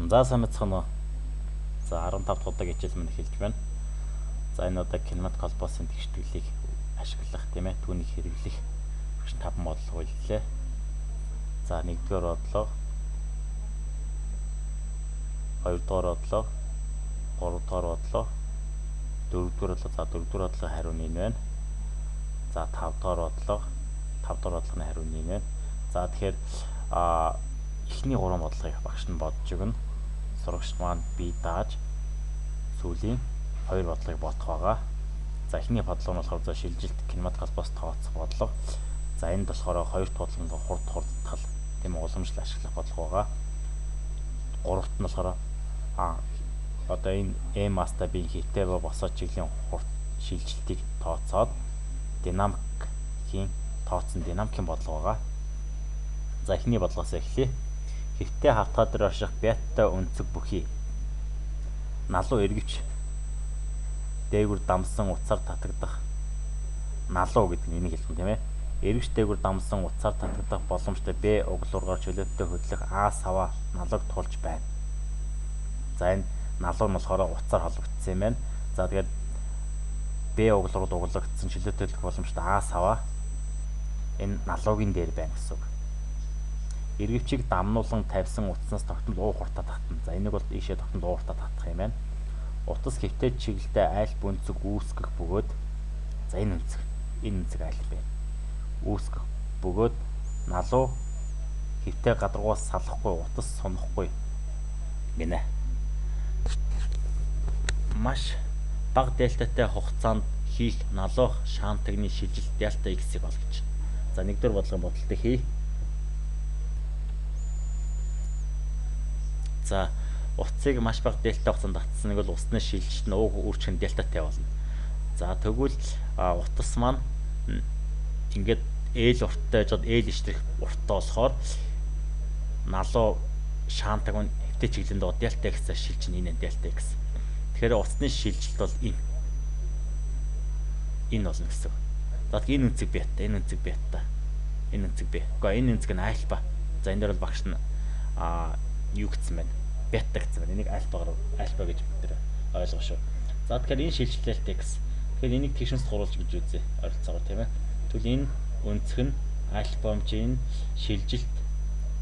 За сайн мэцхан уу. За 15 дахь удаа хичээл мань эхэлж байна. За энэ удаа кинематик холбоосын тэгшгэлийг ашиглах тийм ээ түүнийг хэрэглэх 5 бодлого үйлдэлээ. За 1-р бодлого, 2-р бодлого, 3-р бодлого, 4-р бодлого, за 4-р бодлогын хариу нь энэ байна. За 5-р бодлого, 5-р бодлогын хариу нь энэ байна. За тэгэхээр эхний 3 бодлогыг багш нь бодж өгнө. Сурагч маань бие дааж сүүлийн 2 бодлогыг бодох байгаа. За эхний бодлого нь болохоор шилжилт кинематик холбоос тооцох бодлого. За энд болохоор 2 дахь бодлого нь хурдтал тийм уламжлал ашиглах бодлого байгаа. 3-т нь болохоор одоо энэ маста-бийн хитэ босоо чиглийн хурд шилжилтийг тооцоод динамикийн тооцсон динамикийн бодлого байгаа. За эхний бодлогоос эхлэе. Хитэ хавтгай дээр орших бетта өнцөг бүхий налуу эргэвч дээгүр дамсан уцаар татагдах налуу гэдэг нь энийг хэлсэн тийм ээ. Эргэвч дээгүр дамсан уцаар татагдах боломжтой Б углуургаар чөлөөттэй хөдлөх А сава налууг тулж байна. За энэ налуу нь болохоор уцаар холбогдсон юм байна. За тэгээд Б углуурд углагдсан чөлөөттэй хөдлөх боломжтой А сава энэ налуугийн дээр байна гэсэн үг. Эргэвчийг дамнуулан тавьсан утаснаас тогтмол уу хуртаа татна. За энийг бол ийшээ тогтмол уу хуртаа татах юм байна. Утас хөвтэй чиглэлтэй айл бүнцэг үүсгэх бөгөөд за энэ үнцэг айл бэ. Үүсгэх бөгөөд налуу хөвтэй гадаргуус салахгүй утас сунахгүй гинэ. Маш бага дельтатай хугацаанд хийх налуух шаантагны шижил дельта x-ийг олгож. За 1-р бодлогын бодолтой хий. За утсыг маш бага дельта хугацаанд татсан нэг бол усны шилжилт нь ууг үржих нь дельтатай болно. За тэгвэл утас маань ингээд L урттай жоод L иштрэх урттай болохоор налуу шаантаг нь хэвтэй чиглэнд доо дельта x-аар шилжин энэ дельта x. Тэгэхээр утасны шилжилт бол энэ болно гэсэн. За энэ үнцэг бета, энэ үнцэг бета, энэ үнцэг б. Гэхдээ энэ үнцэг нь альфа. За энэ дээр бол багш нь юу гэсэн байна? Бета гэсэн байна. Энийг альфа гэж бид ойлгоо шүү. За тэгэхээр энэ шилжилт x. Тэгэхээр энийг тэгшинс хуруулж гэж үзье. Ойролцоогоор тийм ээ. Тэгвэл энэ өнцг нь альфа-омжийн шилжилт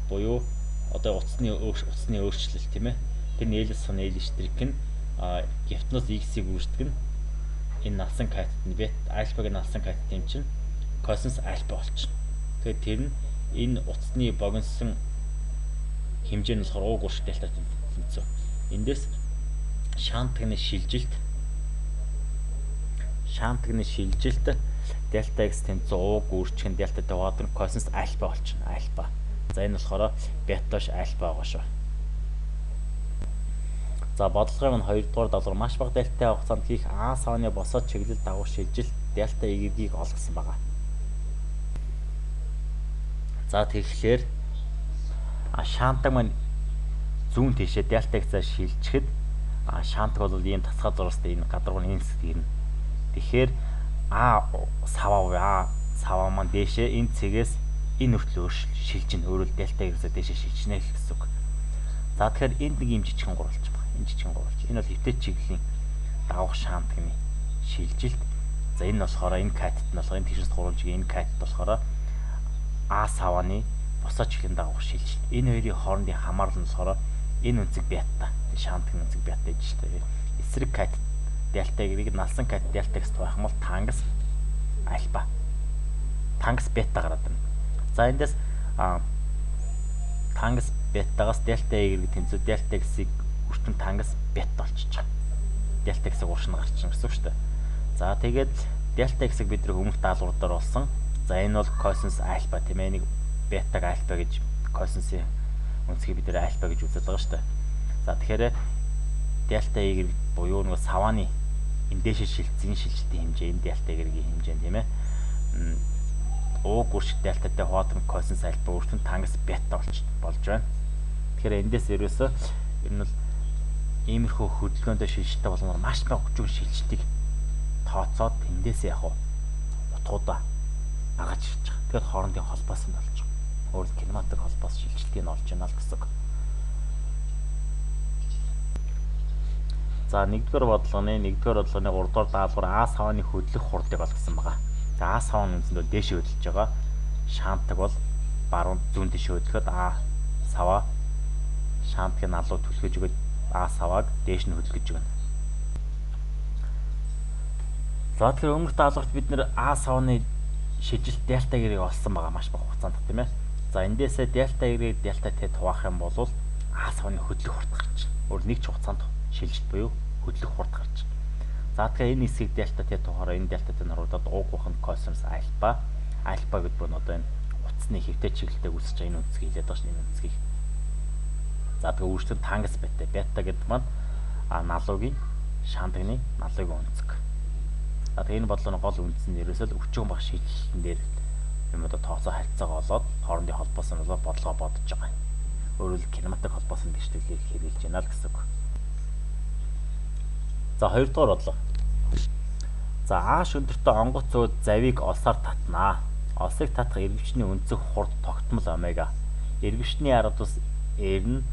буюу одоо утасны өөрчлөлт тийм ээ. Тэр нь L-с сон L штрих нь гипноз x-ийг үүсдэг нь энэ насан катет нь бета альфагийн насан катет юм чинь косинус альфа болчихно. Тэгэхээр тэр нь энэ утасны богиносон хэмжээ нь болохоор ууг уршиг дельта тэмцүү. Эндээс шаантагны шилжилт дельта x тэмцүү ууг үржих нь дельта таваад нь косинус альфа болчихно. Альфа. За энэ болохоор беташ альфа байгаа шүү. За бодлогын 2-р доллар маш бага дельта хугацаанд хийх А савны босоод чиглэл дагуух шилжилт дельта y-ийг олгосон байгаа. За тэгэхээр шаантаг маань зүүн тийшээ дельта x-аар шилжихэд шаантаг бол ийм тасгал зурстай энэ гадаргуу нь ирнэ. Тэгэхээр А сава маань дээшээ энэ цэгээс энэ хүртэл шилжинэ. Өөрөөр дельта y-ээс дээшээ шилжинэ гэсэн үг. За тэгэхээр энд нэг юм жижигхэн гурвалж байна. Энэ жижигхэн гурвалж. Энэ бол хэвтэй чиглэлийн давах шаантагны шилжилт. За энэ болохоор энэ катет нь болохоор энэ тэгшинс гурвалж энэ катет болохоор А саваны босоо чиглэлийн давах шилжилт. Энэ хоёрын хоорондын хамаарлал нь болохоор энэ үнцэг бета, шаантагны үнцэг бета гэж шүү дээ. Эсрэг катет дельта y-ийг налсан катет дельта x байх юм бол тангас альфа. Тангас бета гараад байна. За эндээс тангас бетагаас дельта y-ийг тэмцүү дельта x-ийг үртэн тангас бета болчихж байгаа. Дельта x-ийг уршин гарчихна гэсэн үг шүү дээ. За тэгээд дельта x-ийг бид нэр өмнөх даалгавраар олсон. За энэ бол косинус альфа тийм ээ. Нэг бетаг альфа гэж косинусын үнцгийг бид нэр альфа гэж үзэж байгаа шүү дээ. За тэгэхээр дельта y буюу нэг саваны энэ дэше шилжсэн шилжилтийн хэмжээ энэ дельта y-ийн хэмжээ тийм ээ. Ууг үржих дельтатай хуваatan косинус альфа үржих тангас бета болж байна. Тэгэхээр эндээс ерөөсөө энэ бол иймэрхүү хөдөлгөөндөө шилжилттэй болгоноор маш бага хүчээр шилжилтийг тооцоод эндээс яг утгуудаа агаж ирж байгаа. Тэгэхээр хоорондын холбоос нь болж байгаа. Өөрөөр кинематик холбоос шилжилтийг нь олж яана л гэсэн үг. За 1-р бодлогоны 3-р даалгавар А савны хөдлөх хурдыг олгосон байгаа. За А савны үндсэндээ дээшээ хөдлөж байгаа. Шаантаг бол баруун зүүн дэшээ хөдлөхөд А саваа шаантгийн алуу түлхэж өгöd А савааг дээш нь хөдлөж өгнө. За тэгэхээр өмнөх даалгаварт бид нэр А савны шижил дельта гэрийг олсон байгаа маш бага хугацаанд тийм ээ. За эндээсээ дельта гэрийг дельта т хуваах юм бол А савны хөдлөх хурд гарч байна. Өөр нэг ч хугацаанд шилжилт буюу хөдлөх хурд гарч байна. За тэгэхээр энэ хэсгийг дельта т тухаараа энэ дельта т-ийн харуулдаад уг буханд косинус альфа. Альфа гэдэг нь одоо энэ утасны хэвтэй чиглэлтэй үүсэж байгаа энэ үнцгийг хэлээд байгаа шин энэ үнцгийг. За тэгээ үүсгэн тангас бета. Бета гэдэг маань налуугийн шаантагны налуугийн үнцэг. За тэгээ энэ бодлооны гол үндэс нь ерөөсөө өчүүн баг шийдлэлтэн дээр юм одоо тооцоо харьцаагаа олоод хоорондын холбоос нь болоо бодлогоо бодож байгаа. Өөрөөр хэлбэл кинематик холбоос нь гэрчлэлийг хэрэгжилж байна л гэсэн үг. За 2-р бодлого. За А шөнтөртөө онгоц зөөд завийг олсоор татнаа. Олсыг татах эргэвчний өнцөг хурд тогтмол омега. Эргэвчний ард ус R нь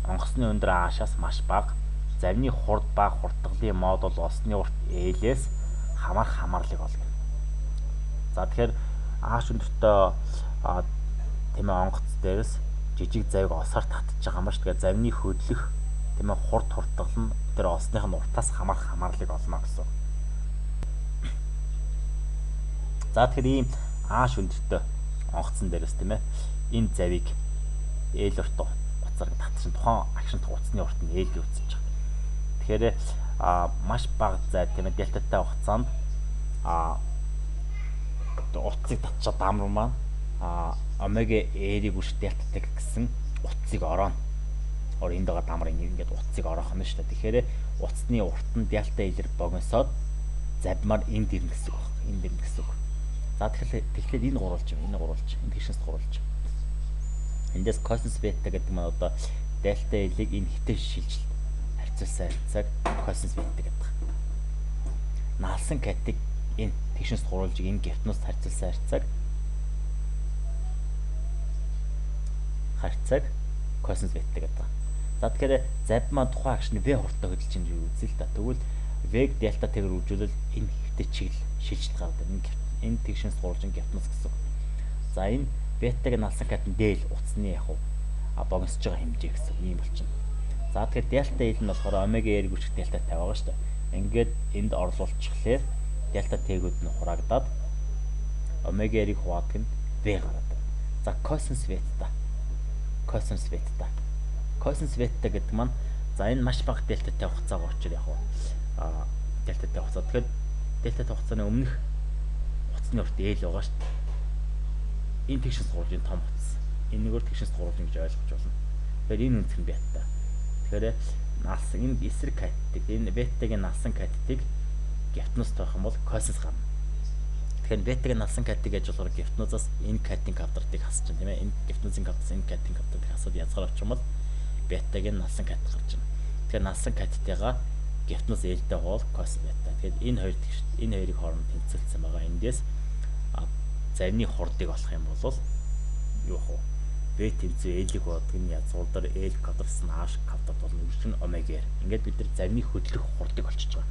онгоцны өндөр А-шаас маш бага. Завны хурд ба хурдгалын мод бол осны урт L-ээс хамаарлыг олгоно. За тэгэхээр А шөнтөртөө тийм ээ онгоц дээрээс жижиг завийг осоор татж байгаа юм ба ш. Тэгэхээр завны хөдлөх тийм ээ хурд хурдгал нь тэр осных нь уртаас хамаарлыг олно гэсэн. За тэгэхээр ийм А шөнтөртөө онгоцон дээрээс тийм ээ энэ завийг L урт уцаар татчихсан тухайн агшинт утасны урт нь L үүсэж байгаа. Тэгэхээр маш бага зай тийм ээ дельтатай хугацаанд утсыг татчаад даамар маань омега R-ийг үүш дельтатай гэсэн утсыг орооно. Энд байгаа даамрын ингээд утсыг ороох нь шүү дээ. Тэгэхээр утасны урт нь дельта L-ээр богиносоод завмаар энд ирнэ гэсэн үг байна. Энд ирнэ гэсэн үг. За тэгэхээр энэ гурвалж байна. Энэ тэгшнээс гурвалж. Эндээс косинус бета гэдэг нь одоо дельта L-ийг энэ хитэ шилжилт харьцуулсан харьцааг косинус бета гэдэг. Наалсан катыг энэ тэгшнээс гурвалж энэ гептнус харьцуулсан харьцааг косинус бета гэдэг. За тэгэхээр завь маань тухайн агшны V хурдтай хөдөлж чинь үзье л да. Тэгвэл V-г дельта T-гээр үржүүлэл энэ хитэ чиглэл шилжилт гаргадаг. Энэ тэгшнээс гурвалж гептнус гэсэн. За энэ бетагийн налсан кат нь дээл утасны яг богиносж байгаа хэмжээ гэсэн юм болчихно. За тэгэхээр дельта L нь болохоор омега R гүрчих дельта T байгаа шүү дээ. Ингээд энд орлуулчихлаа дельта T-гүүд нь хураагдаад омега R-ийг хуваадаг нь V гараад. За косинус бета гэдэг маань за энэ маш бага дельта T хугацаагаа очир яг дельта T хугацаа. Тэгэхээр дельта T хугацааны өмнөх утасны урт L байгаа шүү дээ. Энэ тэгшнээс гурвын том утас. Энэ нэгээр тэгшнээс гурвын гэж ойлгож болно. Тэгэхээр энэ үнцэг нь бета. Тэгэхээр наалсан энэ эсрэг каттыг энэ бетагийн наалсан каттыг гептнус тоох юм бол косинус гарна. Тэгэхээр бетагийн наалсан каттыг гэж болохоор гептнусаас энэ каттын квадратыг хасч байна тийм ээ. Энэ гептнусын квадратаас энэ каттын квадратыг хасаад язгаар авчих юм бол бетагийн наалсан кат гарч байна. Тэгэхээр наалсан каттайгаа гептнус L-тэй хоол косинус бета. Тэгэхээр энэ хоёрыг хооронд тэнцвэрлсэн байгаа. Эндээс завны хурдыг олох юм бол юу вэ? V тэнцвэр L-ийг боддог нь язгуурдаар L квадрат нь H квадрат болно. Үүсгэн омега R. Ингээд бид нар завны хөдлөх хурдыг олчиж байгаа.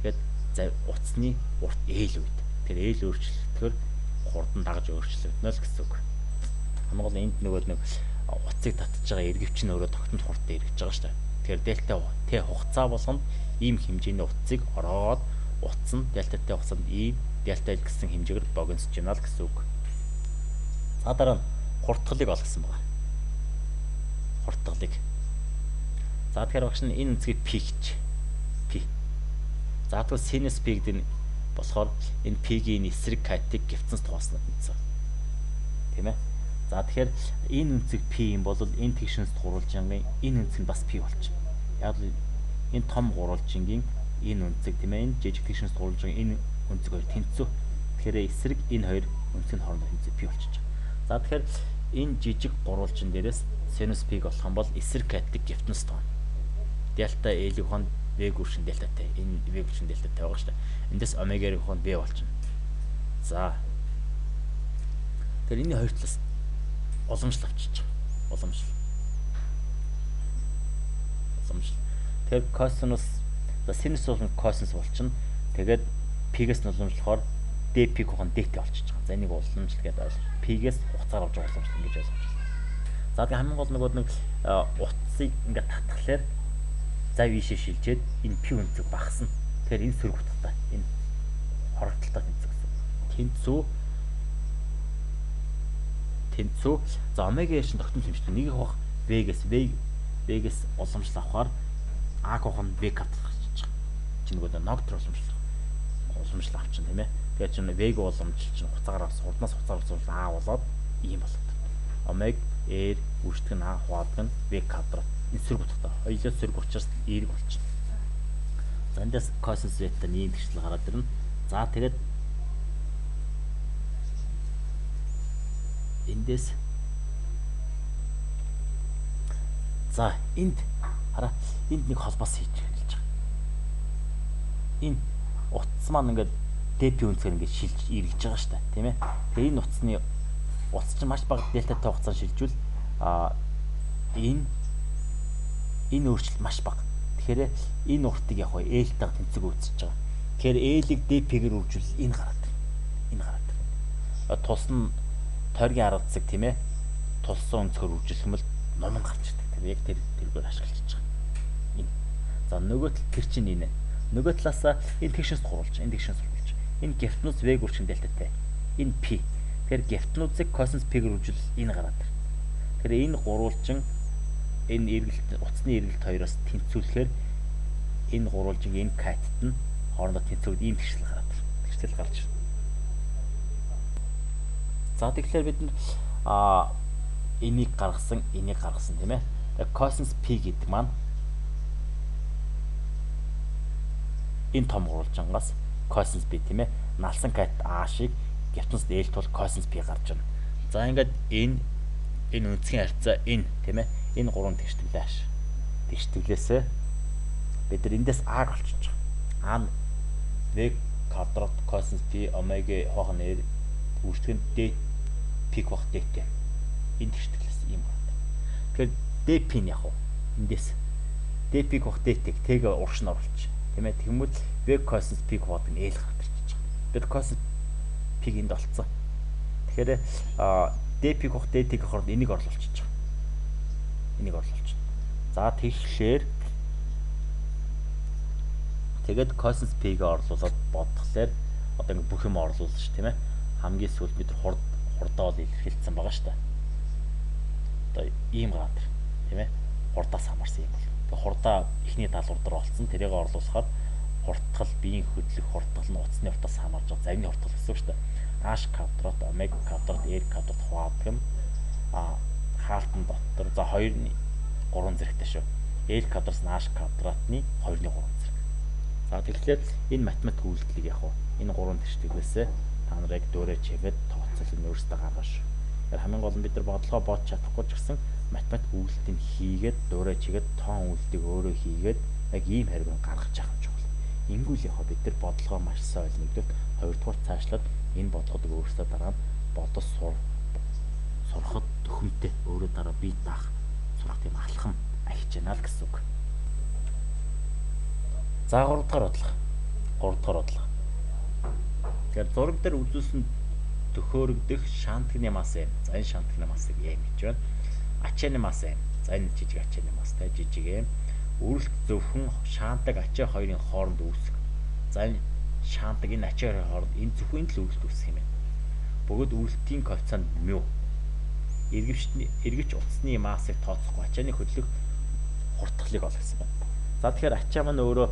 Тэгэхээр утасны урт L үед. Тэгэхээр L өөрчлөлтөөр хурд нь дагаж өөрчлөгдөнө л гэсэн үг. Хамгийн гол энд нөгөө нэг утсыг татж байгаа эргэвч нь өөрөө тогтмол хурдтай эргэж байгаа шүү дээ. Тэгэхээр дельта T хугацаа болгонд ийм хэмжээний утсыг ороод утас нь дельта T хугацаанд ийм дельта L гэсэн хэмжээгээр богиносж байна л гэсэн үг. За дараа нь хурдгалыг олгосон байна. Хурдгалыг. За тэгэхээр багш нь энэ үнцгийг P гэж. P. За тэгвэл sinus P гэдэг нь болохоор энэ P-гийн эсрэг катыг гептнус тооснод мэдсэн. Тийм ээ. За тэгэхээр энэ үнцэг P юм бол энэ тэгшнээс гурвалжингийн энэ үнцэг нь бас P болчих. Яг л энэ том гурвалжингийн энэ үнцэг тийм ээ. Энэ жижиг тэгшнээс гурвалжингийн энэ үнцэг хоёр тэнцүү. Тэгэхээр эсрэг энэ хоёр үнцгийн хоорондоо тэнцүү P болчих. За тэгэхээр энэ жижиг гурвалжин дээрээс sinus P-г болох юм бол эсрэг катыг гептнус тоон. Дельта L-ийн хонд V гүршин дельта T. Энэ V гүршин дельта T байгаа шүү дээ. Эндээс омега-ийн хонд V болчихно. За. Тэгэхээр энэ хоёр талаас уламжлал авчиж байгаа. Уламжлал. Тэгэхээр косинус За синус уламжлал косинус болчихно. Тэгээд пигээс нь уламжлахоор d пиг хугацаанд dt болчихж байгаа. За энийг уламжлал гэдэг ойлгож. Пигээс хугацаар авч байгаа уламжлал ингэж ойлгож байна. За тэгээд хамгийн гол нөгөө нэг утсыг ингээд татхлаар зав ийшээ шилжээд энэ пи үнцэг багасна. Тэгэхээр энэ сөрөг утгатай энэ хорогдолтой тэнцүү гэсэн. Тэнцүү. За омега шин тогтмол хэмждэг. Нэг их бах v-гээс уламжлал авахаар а хугацаанд v катах гэж байгаа. Чи нөгөө ногтор уламжлал авчин тийм ээ. Тэгээд чинь v-г уламжлал чинь хуцаагаар авсан. Хурднаас хуцаар уламжлал а болоод ийм болоод. Омега r үүсдэг нь а хуваадаг нь v квадрат. Энэ сөрөг утгатай. Хоёулаа сөрөг учраас эерэг болчихно. За эндээс косинус зeta ийм гэрчлэл гараад ирнэ. За тэгээд эндээс за энд хараа энд нэг холбоос хийж хэлж байгаа. Энэ утас маань ингээд dp үнцээр ингээд шилж эргэж байгаа шүү дээ, тийм ээ. Тэгээ энэ утасны утас чинь маш бага дельтатай хугацаанд шилжүүл энэ өөрчлөлт маш бага. Тэгэхээр энэ уртыг яг хоо L-тэй тэнцэг үүсэж байгаа. Тэгэхээр L-ийг dp-гээр үржүүл энэ гараад байна. Энэ гараад байна. Тус нь тойргийн 10 цаг тийм ээ. Тулсан өнцгөр үржүүлэх юм бол номон гарч ирдэг. Тэр яг тэргээр ашиглаж байгаа. Энэ. За нөгөө тэр чинь энэ. Нөгөө талаасаа энэ тэгшнээс гурвалж, энэ тэгшнээс гурвалж. Энэ гефтнуз V үржих дельтатай. Энэ P. Тэгэхээр гефтнузыг косинус P-гээр үржүүл энэ гараад байна. Тэгэхээр энэ гурвалжин энэ эргэлт утасны эргэлт хоёроос тэнцвүүлэхээр энэ гурвалжин энэ катт нь хоорондоо тэнцвүүд ийм тэгшэл гараад байна. Тэгшэл гарч ирнэ. За тэгэхээр бид энийг гаргасан тийм ээ. Косинус P гэдэг маань энэ том гурвалжингаас косинус B тийм ээ. Налсан кат А шиг гефтнус L тул косинус P гарч ирнэ. За ингээд энэ үнцгийн харьцаа энэ тийм ээ. Энэ гурван тэгштэглээ хааш. Тэгштэглээсээ бид нар эндээс А-г олчиж байгаа. А нь V квадрат косинус P омега хоохн R үүсгэн D пик бах dt. Энэ тэгштэглээс ийм байна. Тэгэхээр dp нь яг уу эндээс d пик бах dt тэг урагш нь оруулчих. Тийм ээ. Тэгмэл v cosine пик бод нь l гарч ирж байгаа. Бид cosine пик энд олцсон. Тэгэхээр d пик бах dt-ийн хооронд энийг оруулчих байгаа. Энийг оруулчих. За тэгэхээр тэгээд cosine p-г оруулаад бодглохлоор одоо ингэ бүх юм оруулуулна ш тийм ээ. Хамгийн сүүлд бид хурдаа бол илэрхийлсэн байгаа шүү дээ. Одоо ийм гадар тийм ээ. Хурдаас хамаарсан юм бол. Тэгээ хурдаа ихний даалгавар дээр олцсон. Тэрийг орлуулахаар хурдтал биеийн хөдлөх хурдтал нь утасны хурдаас хамаарж байгаа завны хурдтал гэсэн үг шүү дээ. H квадрат омега квадрат R квадрат хуваадаг нь хаалтан дотор за 2-ны 3 зэрэгтэй шүү. L квадратс нь H квадратны 2-ны 3 зэрэг. За тэгэхээр энэ математик үйлдэлийг яг энэ 3 тэгштэглээсээ та нарыг дөөрөө чигээд тооцоолол нь өөрсдөө гаргаж. Тэгэхээр хамгийн гол нь бид нар бодлогоо бодож чадахгүй ч гэсэн математик үйлдэлийг хийгээд дөөрөө чигээд тоон үйлдэлийг өөрөө хийгээд яг ийм хариуг гаргаж явах юм чухал. Ингүүл яг бид нар бодлогоо маш сайн ойлгох. Хоёрдугаар цаашлаад энэ бодлогыг өөрсдөө дараа нь бодож сурахад төхөмтэй өөрөө дараа бие даах сурах тийм алхам ахиж яана л гэсэн үг. За 3 дахь бодлого. Тэгэхээр зураг дээр үзүүлсэн төхөөрөгдөх шантгны масс m. За энэ шантгны массыг m гэж байна. Ачааны масс m. За энэ жижиг ачааны масстай жижиг m. Үрэлт зөвхөн шантаг ачаа хоёрын хооронд үүсэх. За энэ шантаг энэ ачаа хоёрын хооронд энэ зөвхөн л үрэлт үүсэх юм байна. Бөгөөд үрэлтийн коэффициент μ. Эргэвч утасны массыг тооцохгүй ачааны хөдлөх хурдтгалыг олох гэсэн байна. За тэгэхээр ачаа маань өөрөө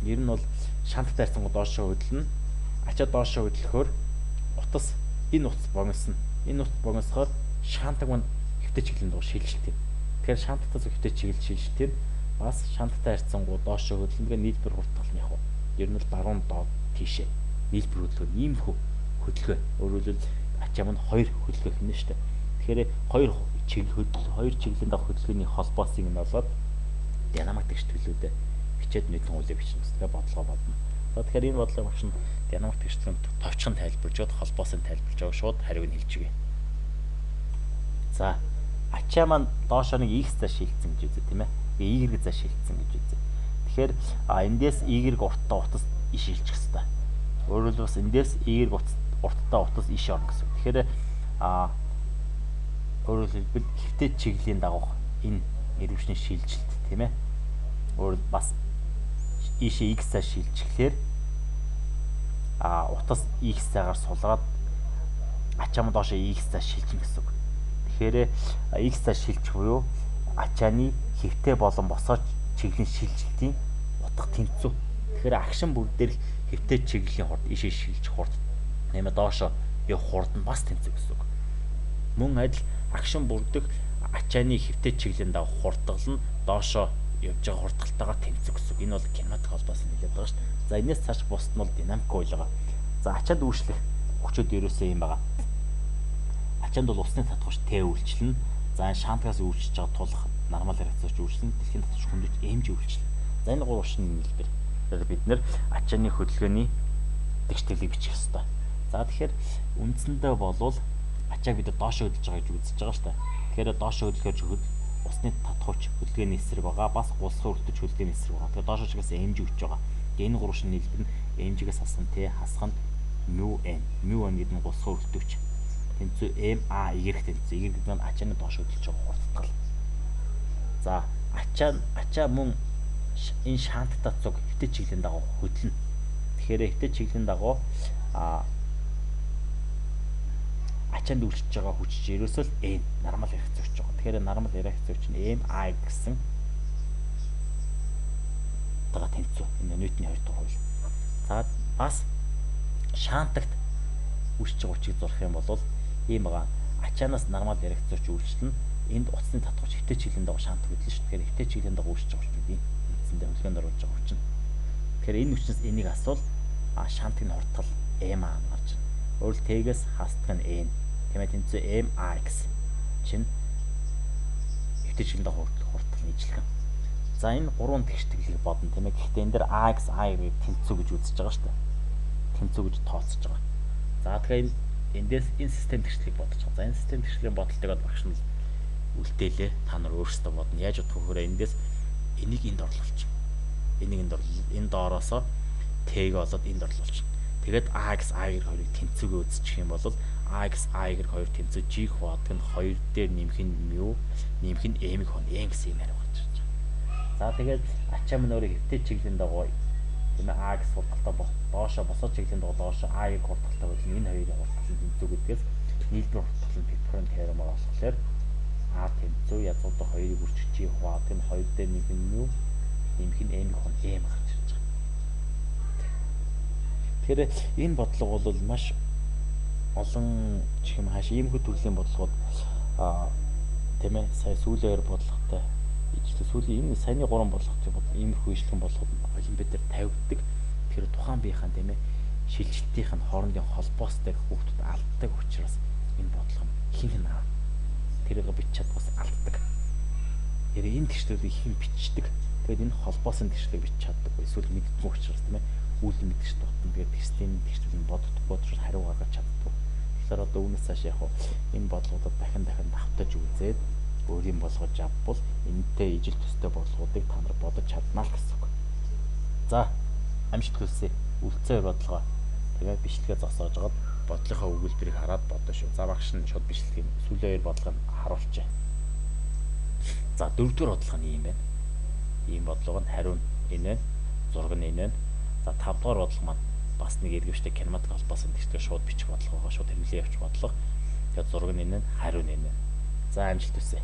ер нь бол шантаг тайрсан доошоо хөдлөнө. Ачаа доошоо хөдлөхөөр утас энэ утас богиносно. Энэ утас богиносохоор шантаг маань хэвтэ чиглэлийн дуу шилжилтээ. Тэгэхээр шантагтаас хэвтэ чиглэл шилжилтээ бас шантагтай харьцсан доошоо хөдлөнө. Нийлбэр хурдтгал нь яг уу. Ер нь бол баруун доод тийшээ нийлбэр хөдөлгөөн ийм хөдөлгөөн. Өөрөөр хэлбэл ачаа маань хоёр хөдөлгөөн хийнэ шүү дээ. Тэгэхээр хоёр чиглэлийн дах хөдөлгөөний холбоосыг нь болоод динамик тэгштэглүүдээ бичээд нийтлэн үлээ бичнэ. Тэгэхээр бодлого бодно. За тэгэхээр энэ бодлого багш нь динамик тэгштэглэн товчхон тайлбарж өгöd холбоосыг тайлбарж өгöd шууд хариуг нь хэлж өгье. За ачаа маань доошоо нэг x-тай шилжсэн гэж үзье тийм ээ. Y-г заа шилжсэн гэж үзье. Тэгэхээр эндээс Y урттай утас иш илжих хэвээр. Өөрөөр хэлбэл бас эндээс Y урттай утас иш орно гэсэн. Тэгэхээр өөрөөр хэлбэл ихтэй чиглэлийн дагуу энэ нэрвшний шилжилт тийм ээ. Өөрөөр бас ийшээ X-аар шилжихлээр утас X-аагаар сулгаад ачаам доошоо X-аар шилжинэ гэсэн үг. Тэгэхээр X-аар шилжих буюу ачааны хэвтэй болон босоо чиглэлийн шилжилтийн утга тэнцүү. Тэгэхээр агшин бүр дээр хэвтэй чиглэлийн хурд ийшээ шилжих хурд нэмээ доошоо явах хурд нь бас тэнцүү гэсэн үг. Мөн адил агшин бүрдэх ачааны хэвтэй чиглэлийн дагуу хурдгал нь доошоо явж байгаа хурдгалтайгаа тэнцүү гэсэн үг. Энэ бол кинематик холбоос нь хэлээд байгаа шүү дээ. За энэс цааш бусд нь бол динамик байлгаа. За ачаанд үйлчлэх хүчүүд ерөөсөө юм байгаа. Ачаанд бол усны татгууч Т үйлчлэнэ. За энэ шантгаас үйлчилж байгаа тулах нормал реакцаач үйлчлэнэ. Дэлхийн татгууч хүндэж эмж үйлчлэнэ. За энэ гурван шин нийлбэр бид нэр ачааны хөдөлгөөний тэгштэглийг бичих ёстой. За тэгэхээр үндсэндээ болвол ачааг бид доошоо хөдөлж байгаа гэж үзэж байгаа шүү дээ. Тэгэхээр доошоо хөдөлгөөж усны татгууч хөдөлгөөний эсрэг байгаа. Бас гулсгын өртөж хөдөлгөөний эсрэг байгаа. Тэгэхээр доошоо чигээс эмж өгч байгаа. Энэ гурван шин нийлбэр нь эмжигээс хассан Т хасхан μn. μn гэдэг нь гулсгын өртөгч. Тэнцүү MA Y тэнцүү. Y гэдэг нь ачааны доошоо хөдөлж байгаа хурдтгал. За ачаа мөн энэ шанттай цуг хэвтэй чиглэлийн дагуу хөдлөнө. Тэгэхээр хэвтэй чиглэлийн дагуу ачаанд үйлчилж байгаа хүч ерөөсөө л N нормал реакц өгч байгаа. Тэгэхээр нормал реакц өгч нь MI гэсэн тага тэнцүү. Энэ Ньютоны 2 дахь хууль. За бас шантагт үйлчилж байгаа хүчийг зурх юм бол ийм байгаа. Ачаанаас нормал реакц өгч үйлчлэнэ. Энд утасны татгууч хэвтэй чиглэлийн дагуу шантаг хөдлөн шүү. Тэгэхээр хэвтэй чиглэлийн дагуу үйлчилж байгаа хүч нь эндсэндээ хөдөлгөөнд оруулж байгаа хүч нь. Тэгэхээр энэ хүчнээс энийг асуул шантгийн хурдтал MA гарч байна. Өөрөлд Т-гээс хасдаг нь N. Тийм ээ тэнцүү MAX чинь хэвтэй чиглэлийн дагуу хурдтал нийжлэх. За энэ гурван тэгштэглийг бодно тийм ээ. Гэхдээ энэ дээр AX A-ыг тэнцүү гэж үзэж байгаа шүү дээ. Тэнцүү гэж тооцож байгаа. За тэгэхээр эндээс энэ систем тэгштэглийг бодож байгаа. За энэ систем тэгштэглийн бодолтойгоо багш нь үлдээлээ. Та нар өөрсдөө бодно. Яаж бодох вэ? Эндээс энийг энд орлуулчих. Энийг энд орлуул. Энэ доороосоо Т-г олоод энд орлуулчих. Тэгээд AX A-г хоёрыг тэнцүүгээ үзчих юм бол AX A-г хоёр тэнцүү G хуваадг нь 2 дээр нэмэх нь μ нэмэх нь m-ийг хонь n гэсэн юм арай болж байгаа. За тэгээд ачаа мөн өөрөө хэвтэй чиглэлийн дагуу тийм ээ AX хурдталтай доошоо босоо чиглэлийн дагуу доошоо A-г хурдталтай болно. Энэ хоёрын хурдтал нь тэнцүү гэдгээс нийлбэр хурдтал нь Пифагорын теоремоор олохлоор А тэнцүү язгуудаа 2-ыг үржих G хуваадг нь 2 дээр нэмэх нь μ нэмэх нь m-ийг хонь m гарч ирж байгаа. Тэгэхээр энэ бодлого бол маш олон чих юм хааш иймэрхүү төрлийн бодлогод тийм ээ сая сүүлийн 2 бодлоготой ижлэг сүүлийн энэ саяны 3 бодлоготой иймэрхүү ижлэгэн бодлогод олимпиад дээр тавигддаг. Тэгэхээр тухайн биеийн тийм ээ шилжилтийн хоорондын холбоостой хүүхдүүд алддаг учраас энэ бодлого хин тэрийг бич чадвас алддаг. Тэр энэ тэгшлүүдийг хин бичдэг. Тэгээд энэ холбоосын тэгшлийг бич чаддаг. Эсвэл мэддэг учраас тийм ээ үйл мэдгч дутна. Тэгээд систем тэгшлүүд бодогдохгүй учраас хариу гаргаж чаддаг. Тэгэхээр одоо үүнээс цааш яг энэ бодлогуудад дахин давтаж үзээд өөрийн болгож авбал энэтэй ижил төстэй бодлогуудыг та нар бодож чадна л гэсэн үг. За амжилт хүсье. Үлцэн бодлогоо тэгээд бичлэгээ зогсоож агаад бодлогынхаа өгүүлбэрийг хараад бодоо шүү. За багш нь шууд бичлэгийн сүүлийн 2 бодлогыг харуулчаа. За 4-р бодлого нь юм байна. Ийм бодлого нь хариу энэ байна. Зураг нь энэ байна. За 5-р бодлого маань бас нэг эргэвчтэй кинематик холбоосон тэгштэйг шууд бичих бодлого байгаа. Шууд хэрэглээ явуучих бодлого. Тэгээд зураг нь энэ байна. Хариу нь энэ байна. За амжилт хүсье.